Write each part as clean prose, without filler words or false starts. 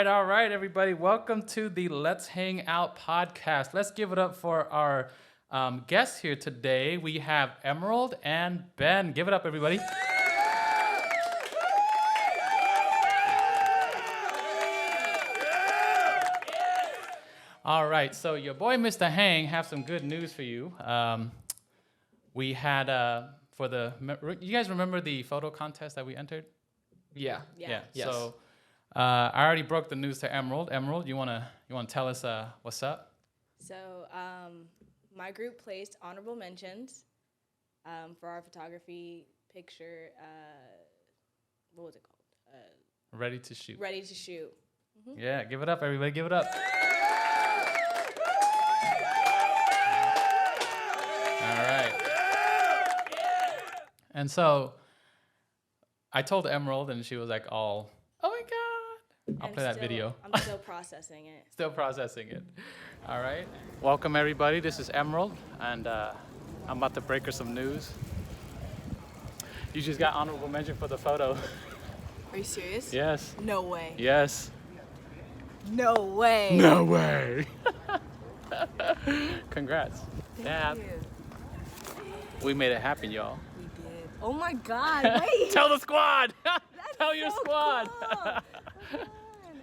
all right, everybody. Welcome to the Let's Hang Out podcast. Let's give it up for our guests here today. We have Emerald and Ben. Give it up, everybody. All right, so your boy Mr. Hang have some good news for you. We had you guys remember the photo contest that we entered? Yeah. Yeah. Yes. So I already broke the news to Emerald. Emerald, you wanna tell us what's up? So my group placed honorable mentions for our photography picture. What was it called? Ready to shoot. Ready to shoot. Yeah, give it up, everybody. Give it up. All right. And so I told Emerald, and she was like, "Oh my God." I'll play that video. I'm still processing it. Still processing it. All right. Welcome, everybody. This is Emerald, and I'm about to break her some news. You just got honorable mention for the photo. Are you serious? Yes. No way. Yes. No way. No way. Congrats. Thank you. We made it happen, y'all. We did. Oh my God! Wait. Tell the squad. That's Tell your so squad. Cool.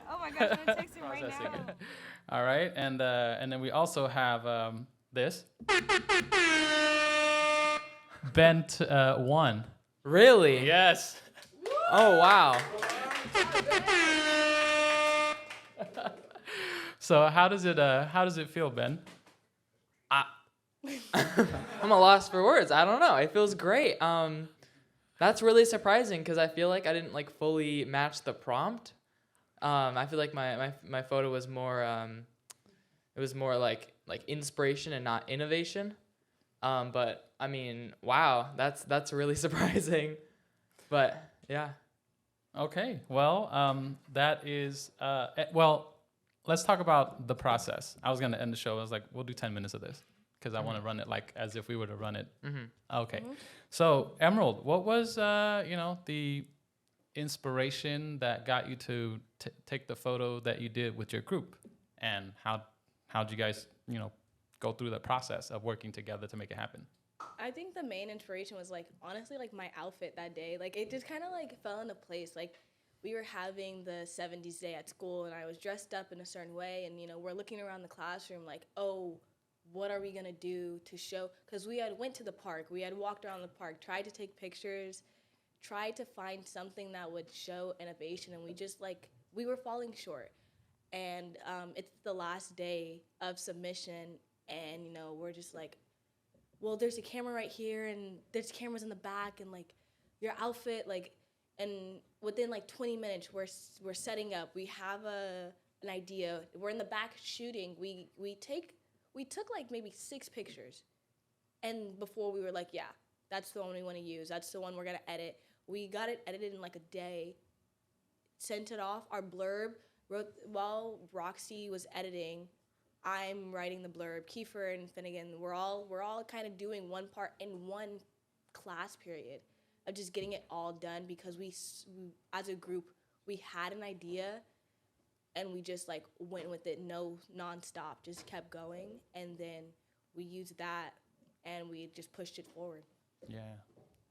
Oh my gosh! I'm gonna text him right Processing now. it. All right, and then we also have this. Bent one. Really? Yes. Oh wow. So how does it feel, Ben? I'm a loss for words. I don't know. It feels great. That's really surprising because I feel like I didn't like fully match the prompt. I feel like my photo was more it was more like inspiration and not innovation. But I mean, wow, that's really surprising. But yeah. Okay. Well, that is well. Let's talk about the process. I was gonna end the show. I was like, we'll do 10 minutes of this because I want to run it like as if we were to run it. Okay. So Emerald, what was the inspiration that got you to take the photo that you did with your group, and how'd you guys go through the process of working together to make it happen? I think the main inspiration was honestly my outfit that day. It just kind of fell into place. We were having the 70s day at school, and I was dressed up in a certain way, and we're looking around the classroom oh, what are we gonna do to show? Because we had went to the park, we had walked around the park, tried to take pictures, tried to find something that would show innovation, and we just we were falling short. And it's the last day of submission, and we're just well, there's a camera right here, and there's cameras in the back, and your outfit, and within 20 minutes we're setting up. We have an idea. We're in the back shooting. We took maybe 6 pictures, and before we were yeah, that's the one we want to use. That's the one we're gonna edit. We got it edited in a day. Sent it off. Our blurb wrote while Roxy was editing. I'm writing the blurb. Kiefer and Finnegan, we're all kind of doing one part in one class period of just getting it all done because we as a group, we had an idea and we just went with it, no nonstop, just kept going, and then we used that and we just pushed it forward. Yeah.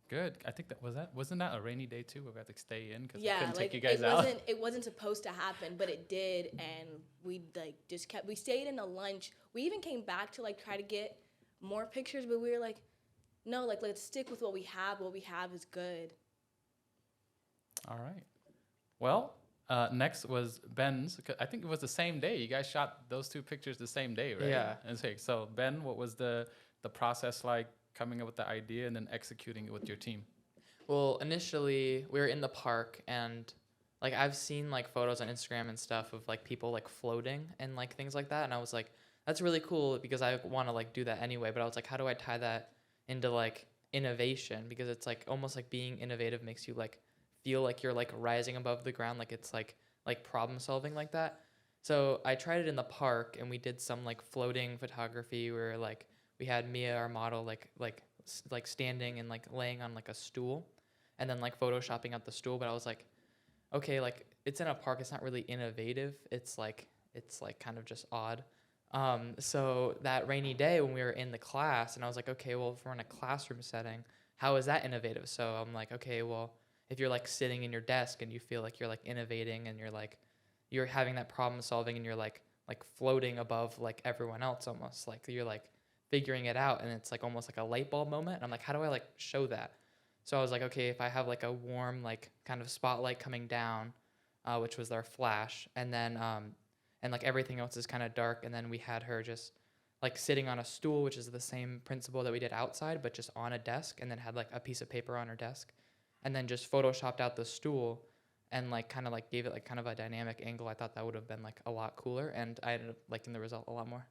Good. I think wasn't that a rainy day too where we had to stay in because Yeah, couldn't take you guys out? It wasn't supposed to happen, but it did, and we just kept. We stayed in a lunch. We even came back to try to get more pictures, but we were no, let's stick with what we have. What we have is good. All right. Well, next was Ben's. I think it was the same day. You guys shot those 2 pictures the same day, right? Yeah. Okay. So Ben, what was the process like? Coming up with the idea and then executing it with your team? Well, initially we were in the park, and I've seen photos on Instagram and stuff of people floating and things like that, and I was like, that's really cool because I want to do that anyway. But I was like, how do I tie that into innovation? Because it's almost being innovative makes you feel like you're rising above the ground, it's problem solving like that. So I tried it in the park, and we did some floating photography where we had Mia, our model, standing and laying on a stool, and then photoshopping out the stool. But I was like, okay, like it's in a park, it's not really innovative. It's like kind of just odd. So that rainy day when we were in the class, and I was like, okay, well, if we're in a classroom setting, how is that innovative? So I'm like, okay, well, if you're like sitting in your desk and you feel like you're like innovating and you're having that problem solving and you're like floating above like everyone else almost, like you're like figuring it out, and it's like almost like a light bulb moment. And I'm like, how do I like show that? So I was like, okay, if I have like a warm like kind of spotlight coming down, which was our flash, and then and like everything else is kind of dark, and then we had her just like sitting on a stool, which is the same principle that we did outside, but just on a desk, and then had like a piece of paper on her desk, and then just photoshopped out the stool and like kind of like gave it like kind of a dynamic angle. I thought that would have been like a lot cooler, and I ended up liking the result a lot more.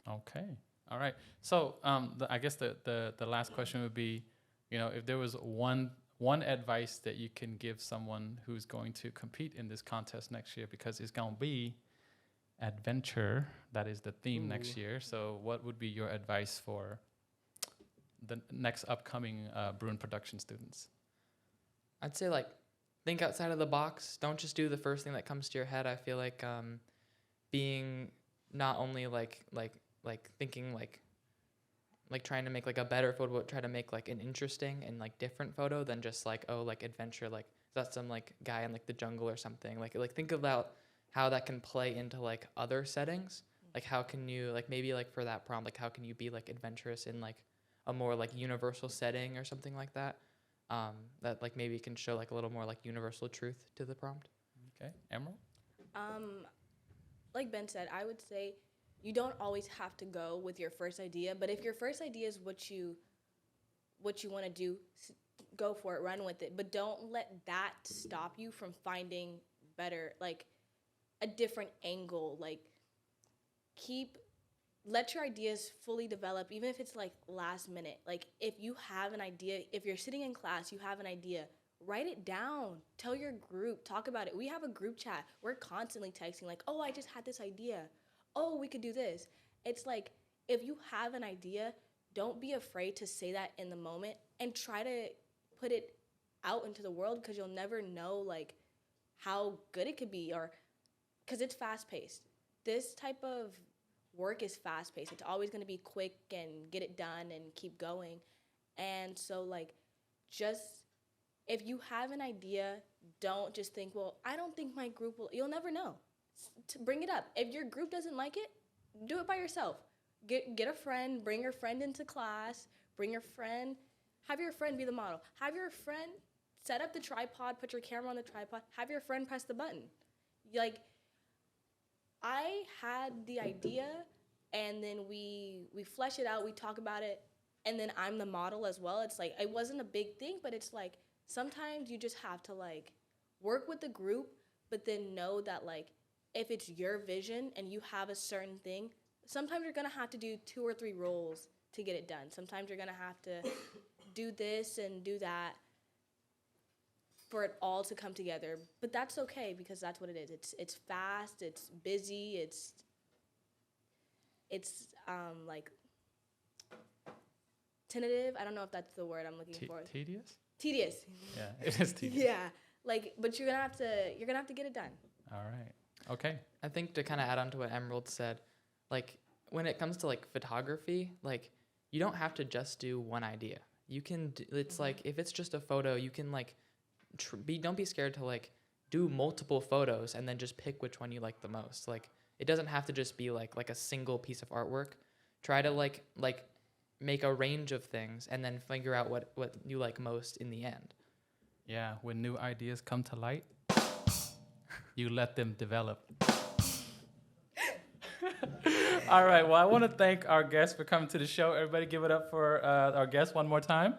Okay. All right. So I guess the last question would be, if there was one advice that you can give someone who's going to compete in this contest next year, because it's going to be adventure. That is the theme next year. So what would be your advice for the next upcoming Bruin production students? I'd say like think outside of the box. Don't just do the first thing that comes to your head. I feel like being not only like thinking like trying to make like a better photo, but try to make like an interesting and like different photo than just like, oh, like adventure, like that's some like guy in like the jungle or something. Like think about how that can play into like other settings. Like how can you like maybe like for that prompt, like how can you be like adventurous in like a more like universal setting or something like that? That like maybe can show like a little more like universal truth to the prompt. Okay, Emerald? Like Ben said, I would say you don't always have to go with your first idea, but if your first idea is what you want to do, go for it, run with it. But don't let that stop you from finding better, like a different angle. Like let your ideas fully develop, even if it's like last minute. Like if you have an idea, if you're sitting in class, you have an idea, write it down, tell your group, talk about it. We have a group chat. We're constantly texting like, oh, I just had this idea. Oh, we could do this. It's like, if you have an idea, don't be afraid to say that in the moment and try to put it out into the world, because you'll never know like how good it could be, or because it's fast paced. This type of work is fast paced. It's always going to be quick and get it done and keep going. And so like, just if you have an idea, don't just think, well, I don't think my group will. You'll never know. Bring it up. If your group doesn't like it, do it by yourself. Get a friend, bring your friend into class, have your friend be the model. Have your friend set up the tripod, put your camera on the tripod, have your friend press the button. Like, I had the idea, and then we flesh it out, we talk about it, and then I'm the model as well. It's like, it wasn't a big thing, but it's like, sometimes you just have to like work with the group, but then know that like, if it's your vision and you have a certain thing, sometimes you're gonna have to do 2 or 3 roles to get it done. Sometimes you're gonna have to do this and do that for it all to come together. But that's okay, because that's what it is. It's fast, it's busy, it's like tentative. I don't know if that's the word I'm looking for. Tedious? Tedious. Yeah, it is tedious. Yeah. Like, but you're gonna have to get it done. All right. Okay. I think to kind of add on to what Emerald said, like when it comes to like photography, like you don't have to just do one idea. You can, it's like, if it's just a photo, you can like, don't be scared to like do multiple photos and then just pick which one you like the most. Like it doesn't have to just be like a single piece of artwork. Try to like make a range of things and then figure out what you like most in the end. Yeah, when new ideas come to light, you let them develop. All right, well, I want to thank our guests for coming to the show. Everybody give it up for our guests one more time.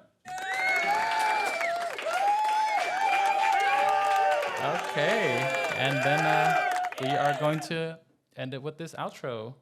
Okay, and then we are going to end it with this outro.